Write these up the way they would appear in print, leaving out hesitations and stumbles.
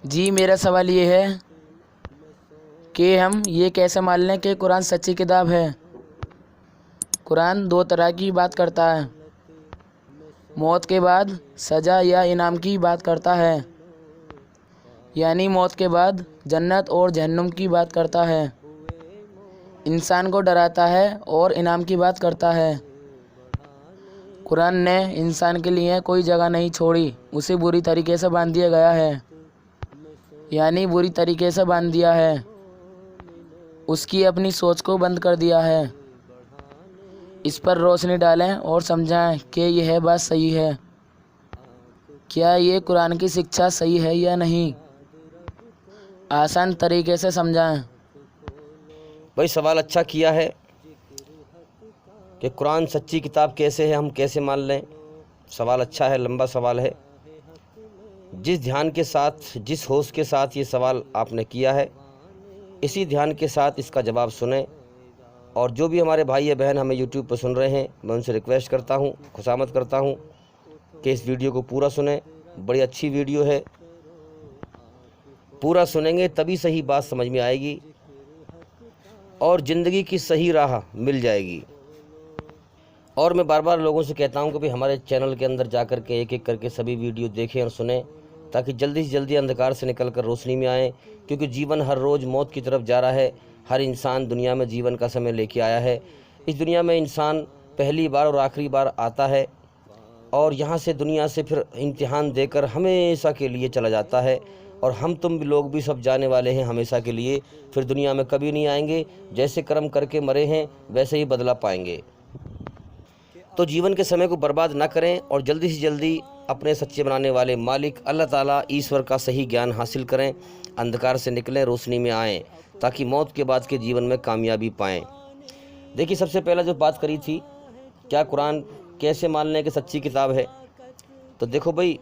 जी, मेरा सवाल ये है कि हम ये कैसे मान लें कि कुरान सच्ची किताब है। कुरान दो तरह की बात करता है। मौत के बाद सज़ा या इनाम की बात करता है, यानी मौत के बाद जन्नत और जहन्नुम की बात करता है। इंसान को डराता है और इनाम की बात करता है। कुरान ने इंसान के लिए कोई जगह नहीं छोड़ी, उसे बुरी तरीके से बांध दिया गया है, यानी बुरी तरीके से बांध दिया है। उसकी अपनी सोच को बंद कर दिया है। इस पर रोशनी डालें और समझाएं कि यह बात सही है। क्या ये कुरान की शिक्षा सही है या नहीं? आसान तरीके से समझाएं। भाई सवाल अच्छा किया है कि कुरान सच्ची किताब कैसे है, हम कैसे मान लें। सवाल अच्छा है, लंबा सवाल है। जिस ध्यान के साथ, जिस होश के साथ ये सवाल आपने किया है, इसी ध्यान के साथ इसका जवाब सुने। और जो भी हमारे भाई या बहन हमें यूट्यूब पर सुन रहे हैं, मैं उनसे रिक्वेस्ट करता हूँ, खुशामद करता हूँ कि इस वीडियो को पूरा सुने। बड़ी अच्छी वीडियो है, पूरा सुनेंगे तभी सही बात समझ में आएगी और ज़िंदगी की सही राह मिल जाएगी। और मैं बार बार लोगों से कहता हूं कि भाई हमारे चैनल के अंदर जा कर के एक एक करके सभी वीडियो देखें और सुनें, ताकि जल्दी से जल्दी अंधकार से निकल कर रोशनी में आएँ। क्योंकि जीवन हर रोज़ मौत की तरफ जा रहा है। हर इंसान दुनिया में जीवन का समय लेके आया है। इस दुनिया में इंसान पहली बार और आखिरी बार आता है और यहाँ से दुनिया से फिर इम्तिहान देकर हमेशा के लिए चला जाता है। और हम तुम भी लोग भी सब जाने वाले हैं हमेशा के लिए, फिर दुनिया में कभी नहीं आएंगे। जैसे कर्म करके मरे हैं वैसे ही बदला पाएंगे। तो जीवन के समय को बर्बाद ना करें और जल्दी से जल्दी अपने सच्चे बनाने वाले मालिक अल्लाह ताला ईश्वर का सही ज्ञान हासिल करें, अंधकार से निकलें, रोशनी में आएँ, ताकि मौत के बाद के जीवन में कामयाबी पाएँ। देखिए, सबसे पहला जो बात करी थी, क्या कुरान कैसे मान लें कि सच्ची किताब है। तो देखो भाई,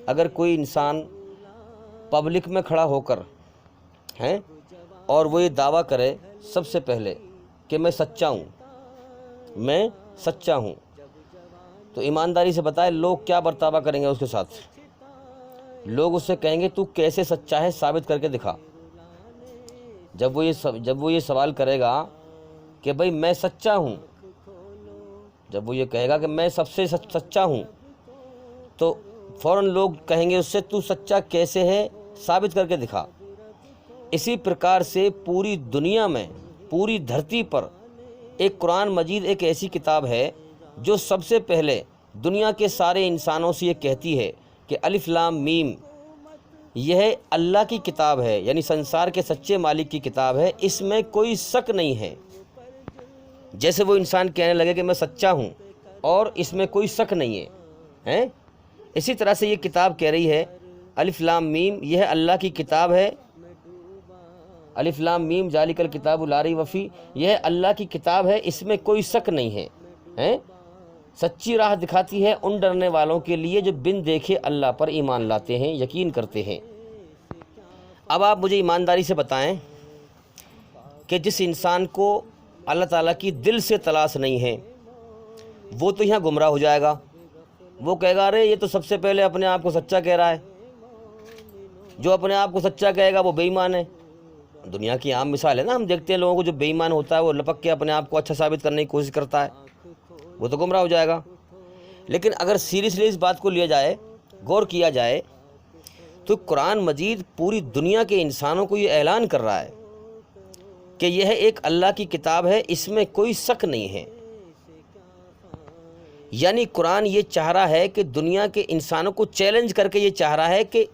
अगर कोई इंसान पब्लिक में खड़ा होकर हैं और वो ये दावा करे सबसे पहले कि मैं सच्चा हूँ, मैं सच्चा हूँ, तो ईमानदारी से बताए लोग क्या बर्तावा करेंगे उसके साथ। लोग उससे कहेंगे तू कैसे सच्चा है, साबित करके दिखा। जब वो ये सवाल करेगा कि भाई मैं सच्चा हूँ, जब वो ये कहेगा कि मैं सबसे सच्चा हूँ, तो फ़ौरन लोग कहेंगे उससे तू सच्चा कैसे है, साबित करके दिखा। इसी प्रकार से पूरी दुनिया में, पूरी धरती पर एक कुरान मजीद एक ऐसी किताब है जो सबसे पहले दुनिया के सारे इंसानों से ये कहती है कि अलिफ लाम मीम, यह अल्लाह की किताब है, यानी संसार के सच्चे मालिक की किताब है, इसमें कोई शक नहीं है। जैसे वो इंसान कहने लगे कि मैं सच्चा हूँ और इसमें कोई शक नहीं है, हैं? इसी तरह से ये किताब कह रही है अलिफ लाम मीम, यह अल्लाह की किताब है। अलिफ लाम मीम जालिकल किताबु ला रैब फीह, यह अल्लाह की किताब है, इसमें कोई शक नहीं है, हैं? सच्ची राह दिखाती है उन डरने वालों के लिए जो बिन देखे अल्लाह पर ईमान लाते हैं, यकीन करते हैं। अब आप मुझे ईमानदारी से बताएं कि जिस इंसान को अल्लाह ताला की दिल से तलाश नहीं है, वो तो यहाँ गुमराह हो जाएगा। वो कहेगा अरे ये तो सबसे पहले अपने आप को सच्चा कह रहा है। जो अपने आप को सच्चा कहेगा वो बेईमान है। दुनिया की आम मिसाल है ना, हम देखते हैं लोगों को, जो बेईमान होता है वो लपक के अपने आप को अच्छा साबित करने की कोशिश करता है, वो तो गुमराह हो जाएगा। लेकिन अगर सीरियसली इस बात को लिया जाए, गौर किया जाए, तो कुरान मजीद पूरी दुनिया के इंसानों को ये ऐलान कर रहा है कि यह एक अल्लाह की किताब है, इसमें कोई शक नहीं है। यानी कुरान ये चाह रहा है कि दुनिया के इंसानों को चैलेंज करके ये चाह रहा है कि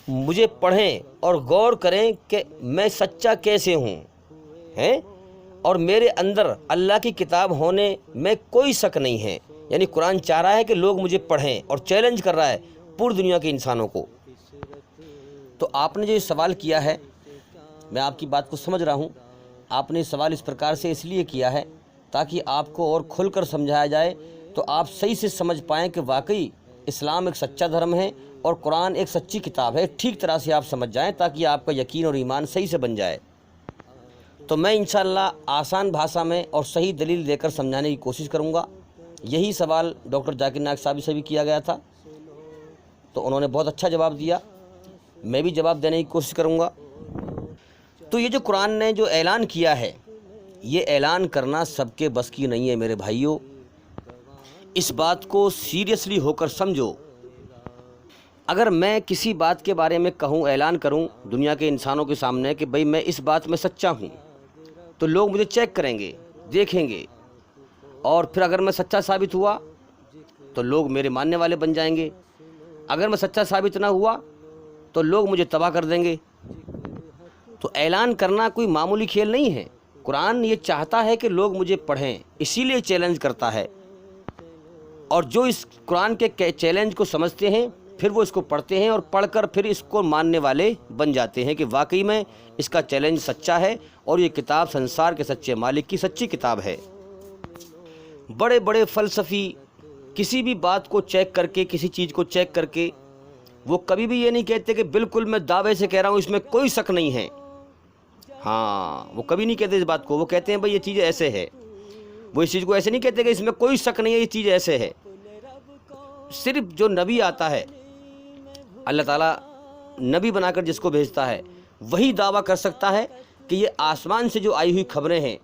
मुझे पढ़ें और गौर करें कि मैं सच्चा कैसे हूँ, हैं? और मेरे अंदर अल्लाह की किताब होने में कोई शक नहीं है। यानी कुरान चाह रहा है कि लोग मुझे पढ़ें और चैलेंज कर रहा है पूरी दुनिया के इंसानों को। तो आपने जो सवाल किया है, मैं आपकी बात को समझ रहा हूँ। आपने सवाल इस प्रकार से इसलिए किया है ताकि आपको और खुलकर समझाया जाए, तो आप सही से समझ पाएँ कि वाकई इस्लाम एक सच्चा धर्म है और कुरान एक सच्ची किताब है। ठीक तरह से आप समझ जाएं ताकि आपका यकीन और ईमान सही से बन जाए। तो मैं इंशाअल्लाह आसान भाषा में और सही दलील देकर समझाने की कोशिश करूंगा। यही सवाल डॉक्टर जाकिर नायक साहब से भी किया गया था, तो उन्होंने बहुत अच्छा जवाब दिया। मैं भी जवाब देने की कोशिश करूँगा। तो ये जो कुरान ने जो ऐलान किया है, ये ऐलान करना सबके बस की नहीं है मेरे भाइयों। इस बात को सीरियसली होकर समझो। अगर मैं किसी बात के बारे में कहूँ, ऐलान करूँ दुनिया के इंसानों के सामने कि भाई मैं इस बात में सच्चा हूँ, तो लोग मुझे चेक करेंगे, देखेंगे, और फिर अगर मैं सच्चा साबित हुआ तो लोग मेरे मानने वाले बन जाएंगे। अगर मैं सच्चा साबित ना हुआ तो लोग मुझे तबाह कर देंगे। तो ऐलान करना कोई मामूली खेल नहीं है। कुरान ये चाहता है कि लोग मुझे पढ़ें, इसीलिए चैलेंज करता है। और जो इस कुरान के चैलेंज को समझते हैं फिर वो इसको पढ़ते हैं और पढ़कर फिर इसको मानने वाले बन जाते हैं कि वाकई में इसका चैलेंज सच्चा है और ये किताब संसार के सच्चे मालिक की सच्ची किताब है। बड़े बड़े फ़लसफ़ी किसी भी बात को चेक करके, किसी चीज़ को चेक करके, वो कभी भी ये नहीं कहते कि बिल्कुल मैं दावे से कह रहा हूँ, इसमें कोई शक नहीं है। हाँ, वो कभी नहीं कहते इस बात को। वो कहते हैं भाई ये चीज़ ऐसे है। वो इस चीज़ को ऐसे नहीं कहते कि इसमें कोई शक नहीं है, ये चीज़ ऐसे है। सिर्फ जो नबी आता है, अल्लाह ताला नबी बनाकर जिसको भेजता है, वही दावा कर सकता है कि ये आसमान से जो आई हुई खबरें हैं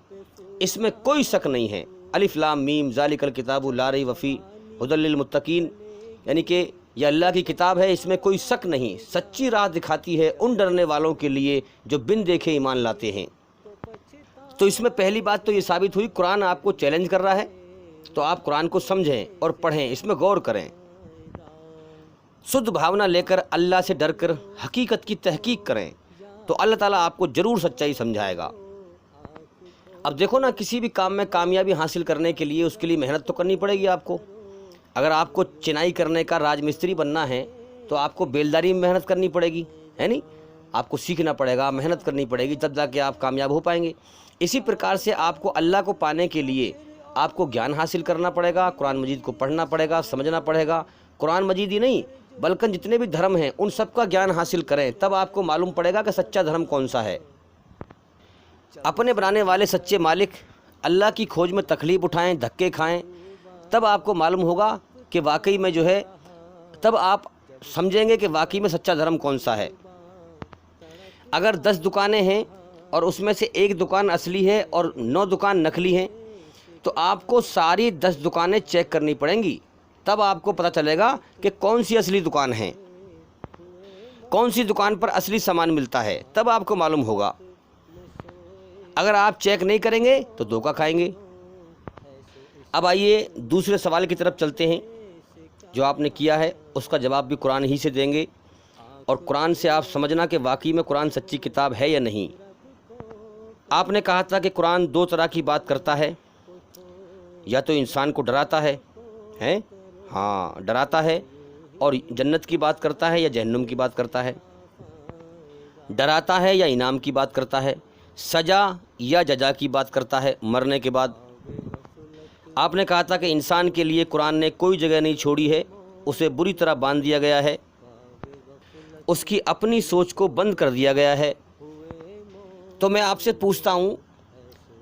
इसमें कोई शक नहीं है। अलिफ लाम मीम ज़ालिकल किताबु ला रैब फ़ीह हुदल लिल मुत्तकीन, यानी कि यह अल्लाह की किताब है, इसमें कोई शक नहीं, सच्ची राह दिखाती है उन डरने वालों के लिए जो बिन देखे ईमान लाते हैं। तो इसमें पहली बात तो ये साबित हुई, कुरान आपको चैलेंज कर रहा है, तो आप कुरान को समझें और पढ़ें, इसमें गौर करें, शुद्ध भावना लेकर अल्लाह से डरकर हकीकत की तहकीक करें, तो अल्लाह ताला आपको ज़रूर सच्चाई समझाएगा। अब देखो ना, किसी भी काम में कामयाबी हासिल करने के लिए उसके लिए मेहनत तो करनी पड़ेगी आपको। अगर आपको चिनाई करने का राजमिस्त्री बनना है तो आपको बेलदारी में मेहनत करनी पड़ेगी, है नहीं? आपको सीखना पड़ेगा, मेहनत करनी पड़ेगी, तब जाके आप कामयाब हो पाएंगे। इसी प्रकार से आपको अल्लाह को पाने के लिए आपको ज्ञान हासिल करना पड़ेगा, कुरान मजीद को पढ़ना पड़ेगा, समझना पड़ेगा। कुरान मजीद ही नहीं बल्कि जितने भी धर्म हैं उन सब का ज्ञान हासिल करें, तब आपको मालूम पड़ेगा कि सच्चा धर्म कौन सा है। अपने बनाने वाले सच्चे मालिक अल्लाह की खोज में तकलीफ़ उठाएं, धक्के खाएं, तब आपको मालूम होगा कि वाकई में जो है, तब आप समझेंगे कि वाकई में सच्चा धर्म कौन सा है। अगर 10 दुकानें हैं और उसमें से एक दुकान असली है और 9 दुकान नकली हैं, तो आपको सारी 10 दुकानें चेक करनी पड़ेंगी, तब आपको पता चलेगा कि कौन सी असली दुकान है, कौन सी दुकान पर असली सामान मिलता है, तब आपको मालूम होगा। अगर आप चेक नहीं करेंगे तो धोखा खाएंगे। अब आइए दूसरे सवाल की तरफ चलते हैं। जो आपने किया है उसका जवाब भी कुरान ही से देंगे, और कुरान से आप समझना कि वाकई में कुरान सच्ची किताब है या नहीं। आपने कहा था कि कुरान 2 तरह की बात करता है, या तो इंसान को डराता है, हैं? हाँ, डराता है और जन्नत की बात करता है या जहन्नुम की बात करता है, डराता है या इनाम की बात करता है, सज़ा या जजा की बात करता है मरने के बाद। आपने कहा था कि इंसान के लिए कुरान ने कोई जगह नहीं छोड़ी है, उसे बुरी तरह बांध दिया गया है, उसकी अपनी सोच को बंद कर दिया गया है। तो मैं आपसे पूछता हूँ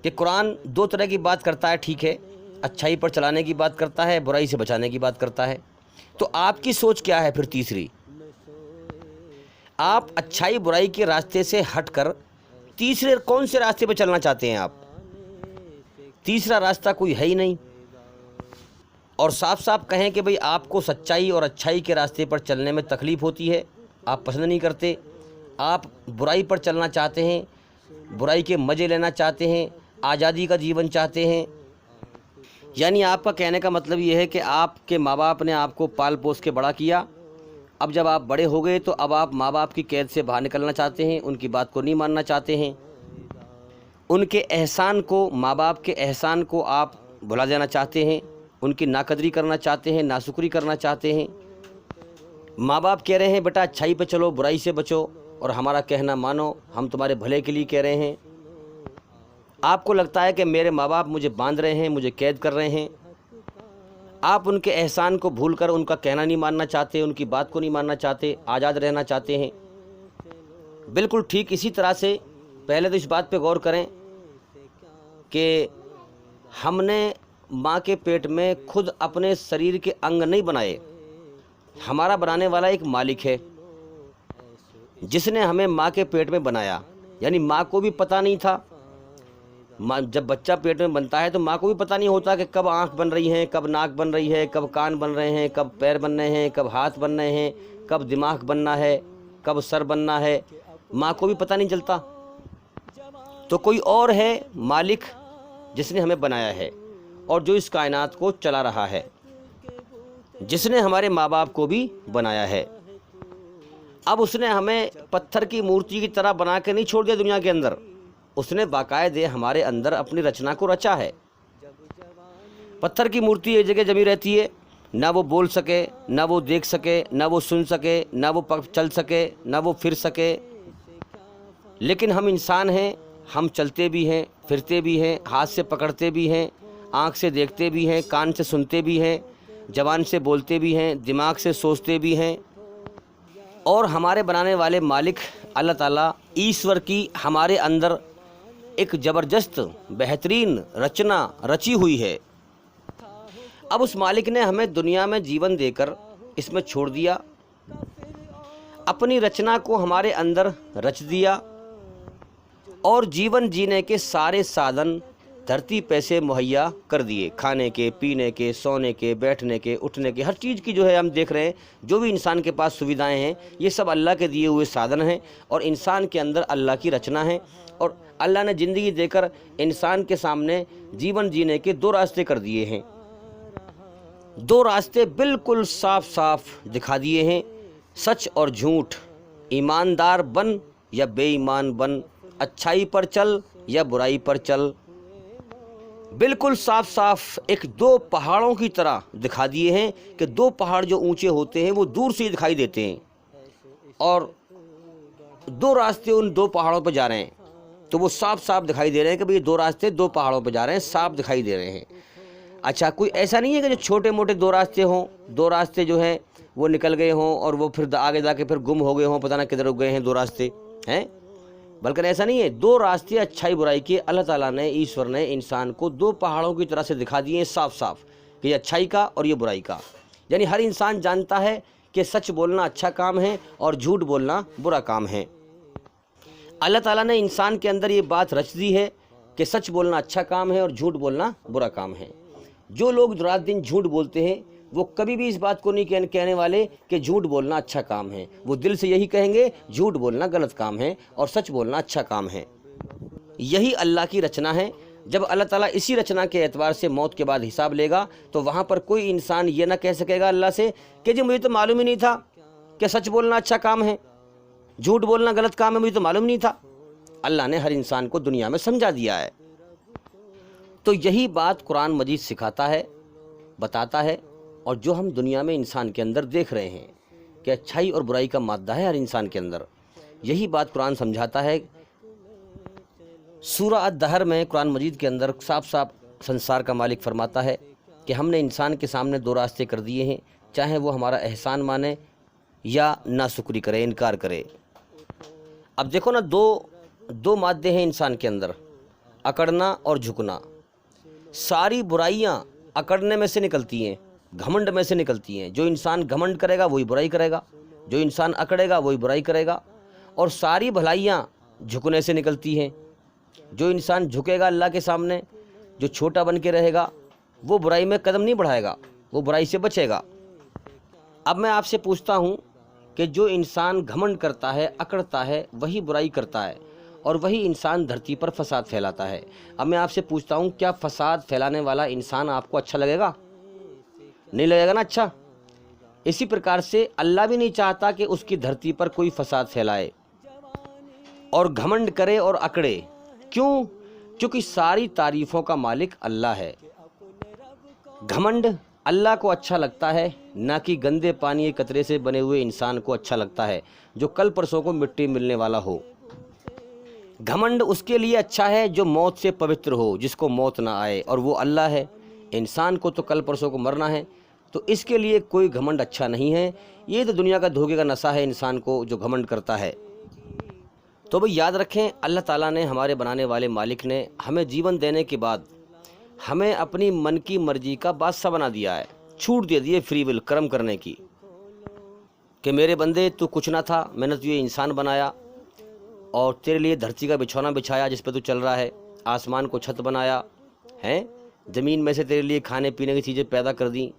कि कुरान 2 तरह की बात करता है, ठीक है, अच्छाई पर चलाने की बात करता है, बुराई से बचाने की बात करता है, तो आपकी सोच क्या है फिर तीसरी? आप अच्छाई बुराई के रास्ते से हटकर तीसरे कौन से रास्ते पर चलना चाहते हैं आप? तीसरा रास्ता कोई है ही नहीं। और साफ साफ कहें कि भाई आपको सच्चाई और अच्छाई के रास्ते पर चलने में तकलीफ़ होती है, आप पसंद नहीं करते, आप बुराई पर चलना चाहते हैं, बुराई के मज़े लेना चाहते हैं, आज़ादी का जीवन चाहते हैं। यानी आपका कहने का मतलब ये है कि आपके माँ बाप ने आपको पाल पोस के बड़ा किया, अब जब आप बड़े हो गए तो अब आप माँ बाप की कैद से बाहर निकलना चाहते हैं, उनकी बात को नहीं मानना चाहते हैं, उनके एहसान को, माँ बाप के एहसान को आप भुला देना चाहते हैं, उनकी नाकदरी करना चाहते हैं, नाशुक्री करना चाहते हैं। माँ बाप कह रहे हैं बेटा अच्छाई पे चलो, बुराई से बचो, और हमारा कहना मानो, हम तुम्हारे भले के लिए कह रहे हैं। आपको लगता है कि मेरे माँ बाप मुझे बांध रहे हैं, मुझे कैद कर रहे हैं। आप उनके एहसान को भूलकर उनका कहना नहीं मानना चाहते, उनकी बात को नहीं मानना चाहते, आज़ाद रहना चाहते हैं। बिल्कुल ठीक इसी तरह से पहले तो इस बात पे गौर करें कि हमने माँ के पेट में खुद अपने शरीर के अंग नहीं बनाए, हमारा बनाने वाला एक मालिक है। जिसने हमें माँ के पेट में बनाया, यानी माँ को भी पता नहीं था। माँ जब बच्चा पेट में बनता है तो माँ को भी पता नहीं होता कि कब आँख बन रही है, कब नाक बन रही है, कब कान बन रहे हैं, कब पैर बन रहे हैं, कब हाथ बन रहे हैं, कब दिमाग बनना है, कब सर बनना है। माँ को भी पता नहीं चलता। तो कोई और है मालिक जिसने हमें बनाया है और जो इस कायनात को चला रहा है, जिसने हमारे माँ बाप को भी बनाया है। अब उसने हमें पत्थर की मूर्ति की तरह बना के नहीं छोड़ दिया दुनिया के अंदर, उसने बाकायदे हमारे अंदर अपनी रचना को रचा है। पत्थर की मूर्ति एक जगह जमी रहती है, ना वो बोल सके, ना वो देख सके, ना वो सुन सके, ना वो चल सके, ना वो फिर सके। लेकिन हम इंसान हैं, हम चलते भी हैं, फिरते भी हैं, हाथ से पकड़ते भी हैं, आँख से देखते भी हैं, कान से सुनते भी हैं, ज़बान से बोलते भी हैं, दिमाग से सोचते भी हैं। और हमारे बनाने वाले मालिक अल्लाह ताला ईश्वर की हमारे अंदर एक ज़बरदस्त बेहतरीन रचना रची हुई है। अब उस मालिक ने हमें दुनिया में जीवन देकर इसमें छोड़ दिया, अपनी रचना को हमारे अंदर रच दिया और जीवन जीने के सारे साधन धरती पे से मुहैया कर दिए। खाने के, पीने के, सोने के, बैठने के, उठने के, हर चीज़ की जो है हम देख रहे हैं, जो भी इंसान के पास सुविधाएं हैं, ये सब अल्लाह के दिए हुए साधन हैं और इंसान के अंदर अल्लाह की रचना है। और अल्लाह ने ज़िंदगी देकर इंसान के सामने जीवन जीने के दो रास्ते कर दिए हैं। दो रास्ते बिल्कुल साफ साफ दिखा दिए हैं, सच और झूठ। ईमानदार बन या बेईमान बन, अच्छाई पर चल या बुराई पर चल। बिल्कुल साफ साफ एक दो पहाड़ों की तरह दिखा दिए हैं कि दो पहाड़ जो ऊंचे होते हैं वो दूर से दिखाई देते हैं और दो रास्ते उन दो पहाड़ों पर जा रहे हैं, तो वो साफ साफ दिखाई दे रहे हैं कि भाई दो रास्ते दो पहाड़ों पर जा रहे हैं, साफ दिखाई दे रहे हैं। अच्छा, कोई ऐसा नहीं है कि जो छोटे मोटे दो रास्ते हों, दो रास्ते जो हैं वो निकल गए हों और वो फिर आगे जाके फिर गुम हो गए हों, पता ना किधर गए हैं दो रास्ते हैं। बल्कि ऐसा नहीं है, दो रास्ते अच्छाई बुराई के अल्लाह ताला ने, ईश्वर ने इंसान को दो पहाड़ों की तरह से दिखा दिए हैं साफ साफ कि ये अच्छाई का और ये बुराई का। यानी हर इंसान जानता है कि सच बोलना अच्छा काम है और झूठ बोलना बुरा काम है। अल्लाह ताला ने इंसान के अंदर ये बात रच दी है कि सच बोलना अच्छा काम है और झूठ बोलना बुरा काम है। जो लोग रात दिन झूठ बोलते हैं वो कभी भी इस बात को नहीं कहने वाले कि झूठ बोलना अच्छा काम है। वो दिल से यही कहेंगे झूठ बोलना गलत काम है और सच बोलना अच्छा काम है। यही अल्लाह की रचना है। जब अल्लाह ताला इसी रचना के एतबार से मौत के बाद हिसाब लेगा तो वहाँ पर कोई इंसान ये ना कह सकेगा अल्लाह से कि जी मुझे तो मालूम ही नहीं था कि सच बोलना अच्छा काम है, झूठ बोलना गलत काम है, मुझे तो मालूम नहीं था। अल्लाह ने हर इंसान को दुनिया में समझा दिया है। तो यही बात कुरान मजीद सिखाता है, बताता है। और जो हम दुनिया में इंसान के अंदर देख रहे हैं कि अच्छाई और बुराई का मादा है हर इंसान के अंदर, यही बात कुरान समझाता है। सूरह अद-दहर में कुरान मजीद के अंदर साफ साफ संसार का मालिक फरमाता है कि हमने इंसान के सामने दो रास्ते कर दिए हैं, चाहे वो हमारा एहसान माने या नाशुक्री करे, इनकार करे। अब देखो ना, दो मादे हैं इंसान के अंदर, अकड़ना और झुकना। सारी बुराइयां अकड़ने में से निकलती हैं, घमंड में से निकलती हैं। जो इंसान घमंड करेगा वही बुराई करेगा, जो इंसान अकड़ेगा वही बुराई करेगा। और सारी भलाइयाँ झुकने से निकलती हैं। जो इंसान झुकेगा अल्लाह के सामने, जो छोटा बन के रहेगा, वो बुराई में कदम नहीं बढ़ाएगा, वो बुराई से बचेगा। अब मैं आपसे पूछता हूँ कि जो इंसान घमंड करता है, अकड़ता है, वही बुराई करता है और वही इंसान धरती पर फसाद फैलाता है। अब मैं आपसे पूछता हूँ, क्या फसाद फैलाने वाला इंसान आपको अच्छा लगेगा? नहीं लगेगा ना अच्छा। इसी प्रकार से अल्लाह भी नहीं चाहता कि उसकी धरती पर कोई फसाद फैलाए और घमंड करे और अकड़े। क्यों? क्योंकि सारी तारीफ़ों का मालिक अल्लाह है। घमंड अल्लाह को अच्छा लगता है, ना कि गंदे पानी के कतरे से बने हुए इंसान को अच्छा लगता है जो कल परसों को मिट्टी मिलने वाला हो। घमंड उसके लिए अच्छा है जो मौत से पवित्र हो, जिसको मौत ना आए, और वो अल्लाह है। इंसान को तो कल परसों को मरना है, तो इसके लिए कोई घमंड अच्छा नहीं है। ये तो दुनिया का धोखे का नशा है इंसान को जो घमंड करता है। तो भाई याद रखें, अल्लाह ताला ने, हमारे बनाने वाले मालिक ने हमें जीवन देने के बाद हमें अपनी मन की मर्जी का बादशाह बना दिया है, छूट दे दी है फ्री विल, कर्म करने की। कि मेरे बंदे तू कुछ ना था, मैंने तुझे इंसान बनाया और तेरे लिए धरती का बिछौना बिछाया जिस पर तू चल रहा है, आसमान को छत बनाया है, ज़मीन में से तेरे लिए खाने पीने की चीज़ें पैदा कर दी,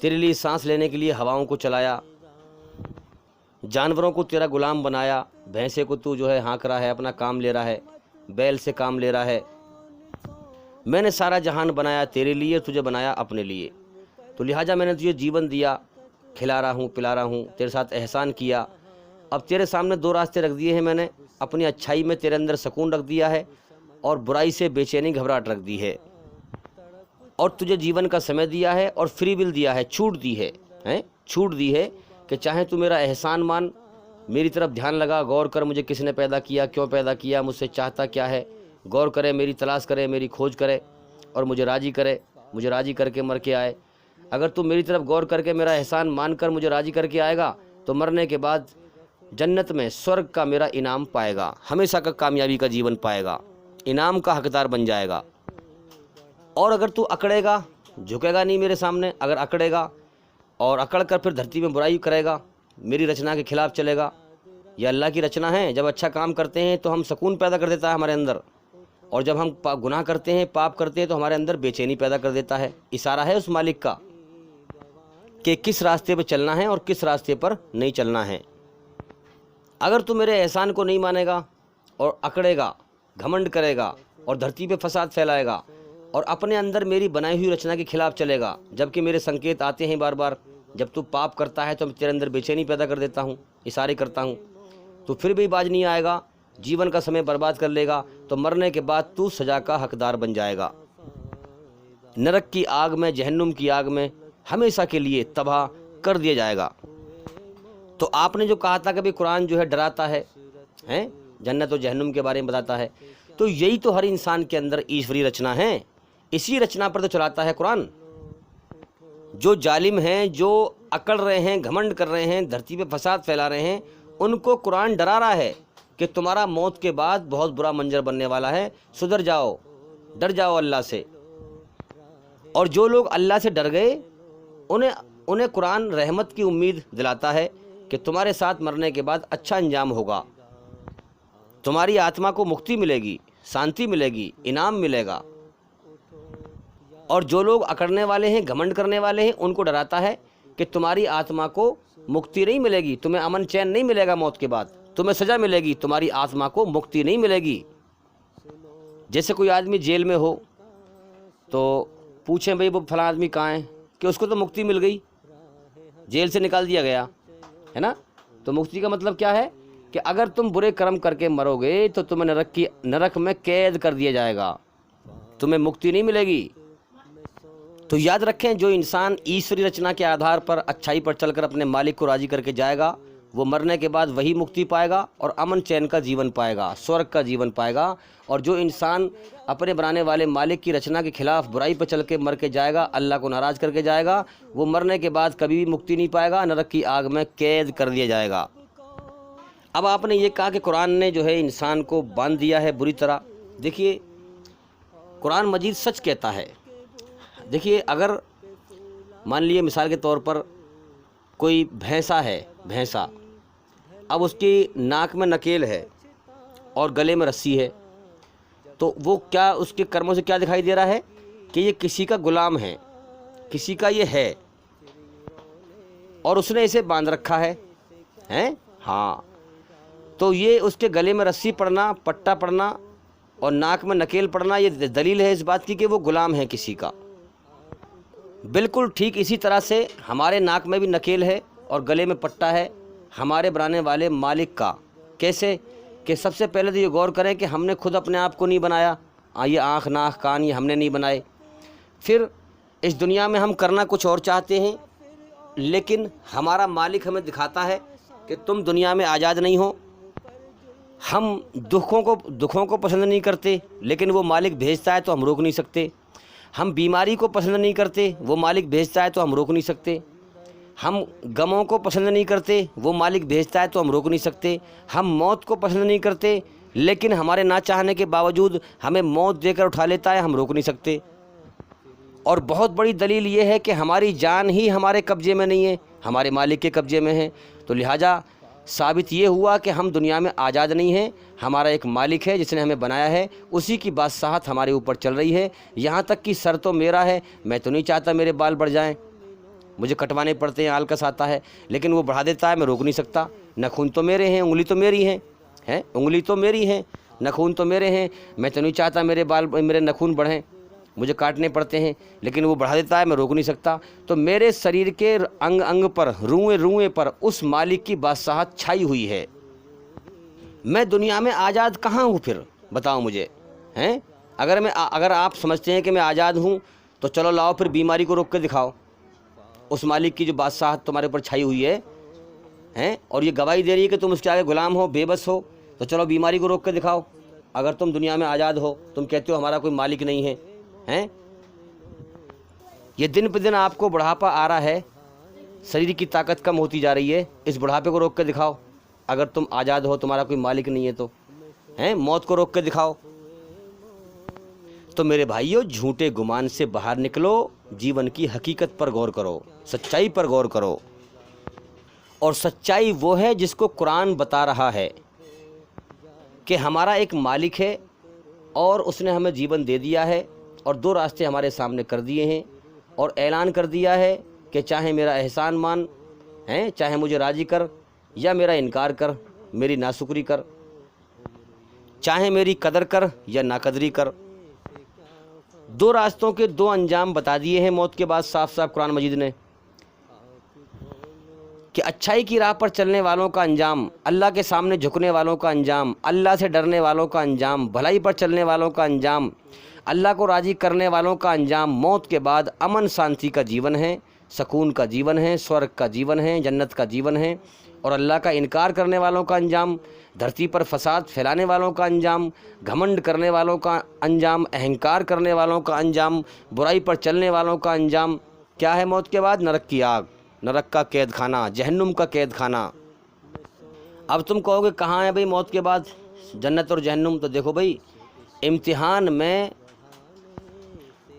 तेरे लिए सांस लेने के लिए हवाओं को चलाया, जानवरों को तेरा गुलाम बनाया, भैंसे को तू जो है हाँक रहा है, अपना काम ले रहा है, बैल से काम ले रहा है। मैंने सारा जहान बनाया तेरे लिए, तुझे बनाया अपने लिए, तो लिहाजा मैंने तुझे जीवन दिया, खिला रहा हूँ, पिला रहा हूँ, तेरे साथ एहसान किया। अब तेरे सामने दो रास्ते रख दिए हैं मैंने, अपनी अच्छाई में तेरे अंदर सुकून रख दिया है और बुराई से बेचैनी घबराहट रख दी है, और तुझे जीवन का समय दिया है और फ्री विल दिया है, छूट दी है, छूट दी है कि चाहे तू मेरा एहसान मान, मेरी तरफ ध्यान लगा, गौर कर मुझे किसने पैदा किया, क्यों पैदा किया, मुझसे चाहता क्या है, गौर करे, मेरी तलाश करे, मेरी खोज करे और मुझे राज़ी करे, मुझे राज़ी करके मर के आए। अगर तू मेरी तरफ गौर करके मेरा एहसान मान कर मुझे राज़ी करके आएगा तो मरने के बाद जन्नत में स्वर्ग का मेरा इनाम पाएगा, हमेशा का कामयाबी का जीवन पाएगा, इनाम का हकदार बन जाएगा। और अगर तू अकड़ेगा, झुकेगा नहीं मेरे सामने, अगर अकड़ेगा और अकड़ कर फिर धरती में बुराई करेगा, मेरी रचना के खिलाफ चलेगा, यह अल्लाह की रचना है। जब अच्छा काम करते हैं तो हम सुकून पैदा कर देता है हमारे अंदर, और जब हम गुनाह करते हैं, पाप करते हैं तो हमारे अंदर बेचैनी पैदा कर देता है। इशारा है उस मालिक का कि किस रास्ते पर चलना है और किस रास्ते पर नहीं चलना है। अगर तू मेरे एहसान को नहीं मानेगा और अकड़ेगा, घमंड करेगा और धरती पे फसाद फैलाएगा और अपने अंदर मेरी बनाई हुई रचना के खिलाफ चलेगा, जबकि मेरे संकेत आते हैं बार बार, जब तू पाप करता है तो मैं तेरे अंदर बेचैनी पैदा कर देता हूँ, इशारे करता हूँ, तो फिर भी बाज नहीं आएगा, जीवन का समय बर्बाद कर लेगा, तो मरने के बाद तू सज़ा का हकदार बन जाएगा। नरक की आग में, जहन्नुम की आग में हमेशा के लिए तबाह कर दिया जाएगा। तो आपने जो कहा था कि भाई कुरान जो है डराता है, जन्नत और जहन्नुम के बारे में बताता है, तो यही तो हर इंसान के अंदर ईश्वरीय रचना है, इसी रचना पर तो चलाता है कुरान। जो जालिम हैं, जो अकड़ रहे हैं, घमंड कर रहे हैं, धरती पे फसाद फैला रहे हैं, उनको कुरान डरा रहा है कि तुम्हारा मौत के बाद बहुत बुरा मंजर बनने वाला है, सुधर जाओ, डर जाओ अल्लाह से। और जो लोग अल्लाह से डर गए उन्हें कुरान रहमत की उम्मीद दिलाता है कि तुम्हारे साथ मरने के बाद अच्छा अंजाम होगा, तुम्हारी आत्मा को मुक्ति मिलेगी, शांति मिलेगी, इनाम मिलेगा। और जो लोग अकड़ने वाले हैं, घमंड करने वाले हैं, उनको डराता है कि तुम्हारी आत्मा को मुक्ति नहीं मिलेगी, तुम्हें अमन चैन नहीं मिलेगा, मौत के बाद तुम्हें सज़ा मिलेगी, तुम्हारी आत्मा को मुक्ति नहीं मिलेगी। जैसे कोई आदमी जेल में हो तो पूछें भाई वो फलां आदमी कहाँ है, कि उसको तो मुक्ति मिल गई, जेल से निकाल दिया गया है ना। तो मुक्ति का मतलब क्या है कि अगर तुम बुरे कर्म करके मरोगे तो तुम्हें नरक में कैद कर दिया जाएगा, तुम्हें मुक्ति नहीं मिलेगी। तो याद रखें, जो इंसान ईश्वरी रचना के आधार पर अच्छाई पर चलकर अपने मालिक को राज़ी करके जाएगा, वो मरने के बाद वही मुक्ति पाएगा और अमन चैन का जीवन पाएगा, स्वर्ग का जीवन पाएगा। और जो इंसान अपने बनाने वाले मालिक की रचना के खिलाफ बुराई पर चल के मर के जाएगा, अल्लाह को नाराज़ करके जाएगा, वो मरने के बाद कभी भी मुक्ति नहीं पाएगा, नरक की आग में कैद कर दिया जाएगा। अब आपने ये कहा कि कुरान ने जो है इंसान को बांध दिया है बुरी तरह। देखिए, कुरान मजीद सच कहता है। देखिए, अगर मान लिए मिसाल के तौर पर कोई भैंसा है, भैंसा, अब उसकी नाक में नकेल है और गले में रस्सी है, तो वो क्या, उसके कर्मों से क्या दिखाई दे रहा है कि ये किसी का गुलाम है, किसी का ये है और उसने इसे बांध रखा है, हाँ। तो ये उसके गले में रस्सी पड़ना, पट्टा पड़ना और नाक में नकेल पड़ना, ये दलील है इस बात की कि वो गुलाम है किसी का। बिल्कुल ठीक इसी तरह से हमारे नाक में भी नकेल है और गले में पट्टा है हमारे बनाने वाले मालिक का। कैसे कि सबसे पहले तो ये गौर करें कि हमने खुद अपने आप को नहीं बनाया, ये आँख, नाक, कान ये हमने नहीं बनाए। फिर इस दुनिया में हम करना कुछ और चाहते हैं, लेकिन हमारा मालिक हमें दिखाता है कि तुम दुनिया में आज़ाद नहीं हो। हम दुखों को पसंद नहीं करते, लेकिन वो मालिक भेजता है तो हम रोक नहीं सकते। हम बीमारी को पसंद नहीं करते, वो मालिक भेजता है तो हम रोक नहीं सकते। हम गमों को पसंद नहीं करते, वो मालिक भेजता है तो हम रोक नहीं सकते। हम मौत को पसंद नहीं करते, लेकिन हमारे ना चाहने के बावजूद हमें मौत देकर उठा लेता है, हम रोक नहीं सकते। और बहुत बड़ी दलील ये है कि हमारी जान ही हमारे कब्ज़े में नहीं है, हमारे मालिक के कब्ज़े में है। तो लिहाजा साबित ये हुआ कि हम दुनिया में आज़ाद नहीं हैं, हमारा एक मालिक है जिसने हमें बनाया है, उसी की बादशाहत हमारे ऊपर चल रही है। यहाँ तक कि सर तो मेरा है, मैं तो नहीं चाहता मेरे बाल बढ़ जाएं, मुझे कटवाने पड़ते हैं, आलकस आता है, लेकिन वो बढ़ा देता है, मैं रोक नहीं सकता। नखून तो मेरे हैं, उंगली तो मेरी है, उंगली तो मेरी है, नखून तो मेरे हैं, मैं तो नहीं चाहता मेरे नखून बढ़ें, मुझे काटने पड़ते हैं, लेकिन वो बढ़ा देता है, मैं रोक नहीं सकता। तो मेरे शरीर के अंग अंग पर, रुएं रुएं पर उस मालिक की बादशाहत छाई हुई है। मैं दुनिया में आज़ाद कहाँ हूँ फिर, बताओ मुझे, हैं? अगर आप समझते हैं कि मैं आज़ाद हूँ तो चलो लाओ फिर बीमारी को रोक के दिखाओ, उस मालिक की जो बादशाहत तुम्हारे ऊपर छाई हुई है, और ये गवाही दे रही है कि तुम उसके आगे गुलाम हो, बेबस हो, तो चलो बीमारी को रोक के दिखाओ। अगर तुम दुनिया में आज़ाद हो, तुम कहते हो हमारा कोई मालिक नहीं है, हैं? ये दिन पे दिन आपको बुढ़ापा आ रहा है, शरीर की ताकत कम होती जा रही है, इस बुढ़ापे को रोक के दिखाओ। अगर तुम आज़ाद हो, तुम्हारा कोई मालिक नहीं है तो, मौत को रोक के दिखाओ। तो मेरे भाइयों, झूठे गुमान से बाहर निकलो, जीवन की हकीकत पर गौर करो, सच्चाई पर गौर करो। और सच्चाई वो है जिसको कुरान बता रहा है कि हमारा एक मालिक है और उसने हमें जीवन दे दिया है और दो रास्ते हमारे सामने कर दिए हैं और ऐलान कर दिया है कि चाहे मेरा एहसान मान, चाहे मुझे राज़ी कर या मेरा इनकार कर, मेरी नाशुक्री कर, चाहे मेरी कदर कर या नाकदरी कर। दो रास्तों के दो अंजाम बता दिए हैं मौत के बाद साफ साफ कुरान मजीद ने कि अच्छाई की राह पर चलने वालों का अंजाम, अल्लाह के सामने झुकने वालों का अंजाम, अल्लाह से डरने वालों का अंजाम, भलाई पर चलने वालों का अंजाम, अल्लाह को राज़ी करने वालों का अंजाम मौत के बाद अमन शांति का जीवन है, सुकून का जीवन है, स्वर्ग का जीवन है, जन्नत का जीवन है। और अल्लाह का इनकार करने वालों का अंजाम, धरती पर फसाद फैलाने वालों का अंजाम, घमंड करने वालों का अंजाम, अहंकार करने वालों का अंजाम, बुराई पर चलने वालों का अंजाम क्या है मौत के बाद? नरक की आग, नरक का कैद खाना, जहन्नुम का कैद खाना। अब तुम कहोगे कहाँ है भाई मौत के बाद जन्नत और जहन्नुम? तो देखो भाई, इम्तिहान में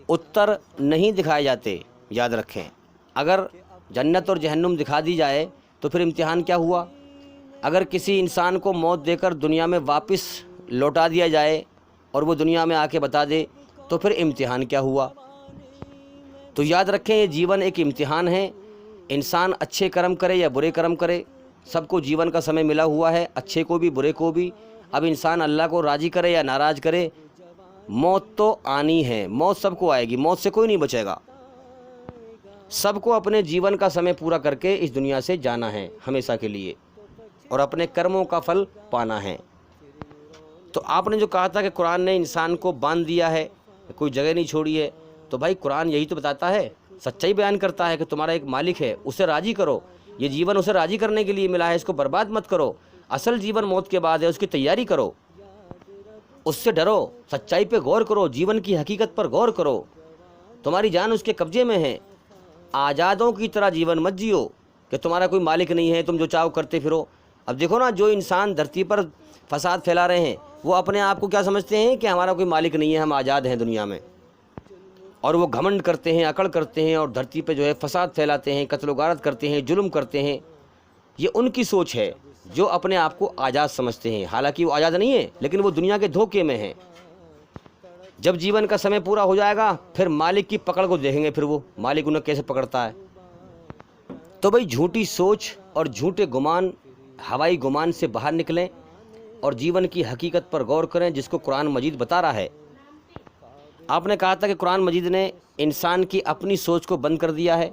उत्तर नहीं दिखाए जाते, याद रखें। अगर जन्नत और जहन्नुम दिखा दी जाए तो फिर इम्तिहान क्या हुआ? अगर किसी इंसान को मौत देकर दुनिया में वापस लौटा दिया जाए और वो दुनिया में आके बता दे तो फिर इम्तिहान क्या हुआ? तो याद रखें, ये जीवन एक इम्तिहान है। इंसान अच्छे कर्म करे या बुरे कर्म करे, सबको जीवन का समय मिला हुआ है, अच्छे को भी बुरे को भी। अब इंसान अल्लाह को राज़ी करे या नाराज़ करे, मौत तो आनी है, मौत सबको आएगी, मौत से कोई नहीं बचेगा। सबको अपने जीवन का समय पूरा करके इस दुनिया से जाना है हमेशा के लिए और अपने कर्मों का फल पाना है। तो आपने जो कहा था कि कुरान ने इंसान को बांध दिया है, कोई जगह नहीं छोड़ी है, तो भाई कुरान यही तो बताता है, सच्चाई बयान करता है कि तुम्हारा एक मालिक है, उसे राज़ी करो। ये जीवन उसे राज़ी करने के लिए मिला है, इसको बर्बाद मत करो। असल जीवन मौत के बाद है, उसकी तैयारी करो, उससे डरो, सच्चाई पे गौर करो, जीवन की हकीकत पर गौर करो। तुम्हारी जान उसके कब्जे में है। आज़ादों की तरह जीवन मत जियो कि तुम्हारा कोई मालिक नहीं है, तुम जो चाहो करते फिरो। अब देखो ना, जो इंसान धरती पर फसाद फैला रहे हैं वो अपने आप को क्या समझते हैं कि हमारा कोई मालिक नहीं है, हम आज़ाद हैं दुनिया में, और वो घमंड करते हैं, अकड़ करते हैं और धरती पे जो है फसाद फैलाते हैं, कत्ल गारत करते हैं, जुल्म करते हैं। ये उनकी सोच है जो अपने आप को आज़ाद समझते हैं। हालांकि वो आज़ाद नहीं है, लेकिन वो दुनिया के धोखे में हैं। जब जीवन का समय पूरा हो जाएगा फिर मालिक की पकड़ को देखेंगे, फिर वो मालिक उन्हें कैसे पकड़ता है। तो भाई, झूठी सोच और झूठे गुमान, हवाई गुमान से बाहर निकलें और जीवन की हकीकत पर गौर करें जिसको कुरान मजीद बता रहा है। आपने कहा था कि कुरान मजीद ने इंसान की अपनी सोच को बंद कर दिया है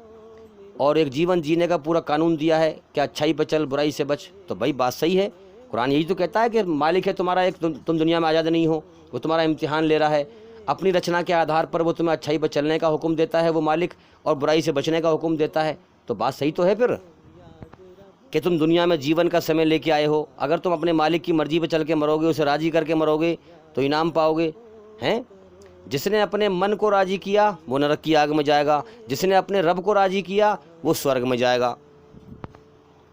और एक जीवन जीने का पूरा कानून दिया है कि अच्छाई पर चल, बुराई से बच। तो भाई बात सही है, कुरान यही तो कहता है कि मालिक है तुम्हारा एक, तुम दुनिया में आज़ाद नहीं हो, वो तुम्हारा इम्तिहान ले रहा है। अपनी रचना के आधार पर वो तुम्हें अच्छाई पर चलने का हुक्म देता है वो मालिक, और बुराई से बचने का हुक्म देता है। तो बात सही तो है फिर कि तुम दुनिया में जीवन का समय लेके आए हो। अगर तुम अपने मालिक की मर्जी पर चल के मरोगे, उसे राज़ी करके मरोगे तो इनाम पाओगे, हैं? जिसने अपने मन को राज़ी किया वो नरक की आग में जाएगा, जिसने अपने रब को राज़ी किया वो स्वर्ग में जाएगा।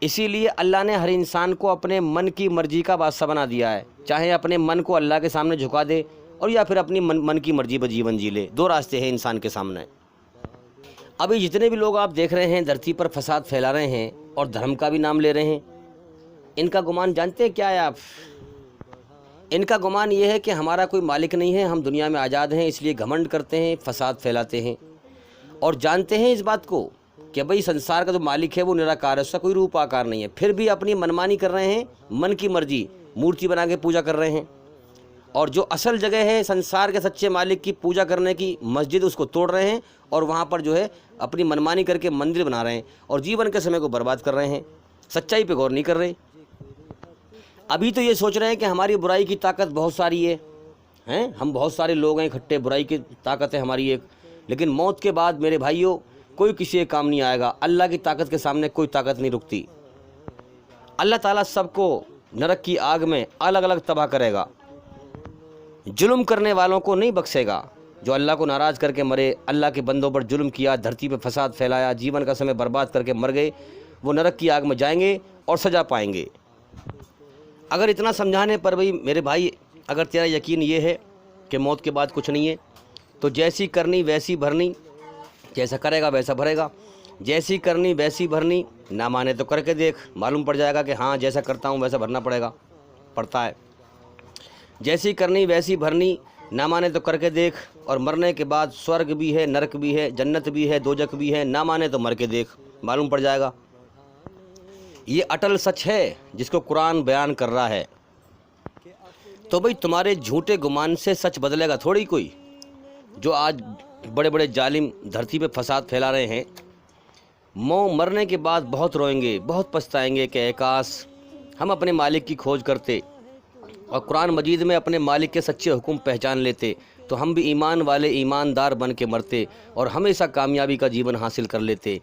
इसीलिए अल्लाह ने हर इंसान को अपने मन की मर्जी का बादशाह बना दिया है। चाहे अपने मन को अल्लाह के सामने झुका दे और या फिर अपनी मन की मर्जी पर जीवन जी ले। दो रास्ते हैं इंसान के सामने। अभी जितने भी लोग आप देख रहे हैं धरती पर फसाद फैला रहे हैं और धर्म का भी नाम ले रहे हैं, इनका गुमान जानते हैं क्या है आप? इनका गुमान ये है कि हमारा कोई मालिक नहीं है, हम दुनिया में आज़ाद हैं, इसलिए घमंड करते हैं, फसाद फैलाते हैं। और जानते हैं इस बात को कि भाई संसार का जो मालिक है वो निराकार है, उसका कोई रूप आकार नहीं है, फिर भी अपनी मनमानी कर रहे हैं, मन की मर्जी मूर्ति बना के पूजा कर रहे हैं। और जो असल जगह है संसार के सच्चे मालिक की पूजा करने की, मस्जिद, उसको तोड़ रहे हैं और वहाँ पर जो है अपनी मनमानी करके मंदिर बना रहे हैं और जीवन के समय को बर्बाद कर रहे हैं, सच्चाई पे गौर नहीं कर रहे। अभी तो ये सोच रहे हैं कि हमारी बुराई की ताकत बहुत सारी है, हम बहुत सारे लोग हैं इकट्ठे, बुराई की ताकत है हमारी एक। लेकिन मौत के बाद मेरे भाइयों कोई किसी के काम नहीं आएगा। अल्लाह की ताकत के सामने कोई ताकत नहीं रुकती। अल्लाह ताला सबको नरक की आग में अलग अलग तबाह करेगा, जुल्म करने वालों को नहीं बख्शेगा। जो अल्लाह को नाराज़ करके मरे, अल्लाह के बंदों पर जुल्म किया, धरती पर फसाद फैलाया, जीवन का समय बर्बाद करके मर गए, वो नरक की आग में जाएंगे और सज़ा पाएंगे। अगर इतना समझाने पर भाई मेरे भाई, अगर तेरा यकीन ये है कि मौत के बाद कुछ नहीं है, तो जैसी करनी वैसी भरनी, जैसा करेगा वैसा भरेगा। जैसी करनी वैसी भरनी, ना माने तो करके देख, मालूम पड़ जाएगा कि हाँ जैसा करता हूँ वैसा भरना पड़ता है। जैसी करनी वैसी भरनी, ना माने तो करके देख। और मरने के बाद स्वर्ग भी है, नरक भी है, जन्नत भी है, दोजख भी है, ना माने तो मर के देख, मालूम पड़ जाएगा। ये अटल सच है जिसको कुरान बयान कर रहा है। तो भाई तुम्हारे झूठे गुमान से सच बदलेगा थोड़ी कोई। जो आज बड़े बड़े जालिम धरती पे फसाद फैला रहे हैं, मरने के बाद बहुत रोएंगे, बहुत पछताएंगे कि काश हम अपने मालिक की खोज करते और कुरान मजीद में अपने मालिक के सच्चे हुक्म पहचान लेते, तो हम भी ईमान वाले ईमानदार बन के मरते और हमेशा कामयाबी का जीवन हासिल कर लेते।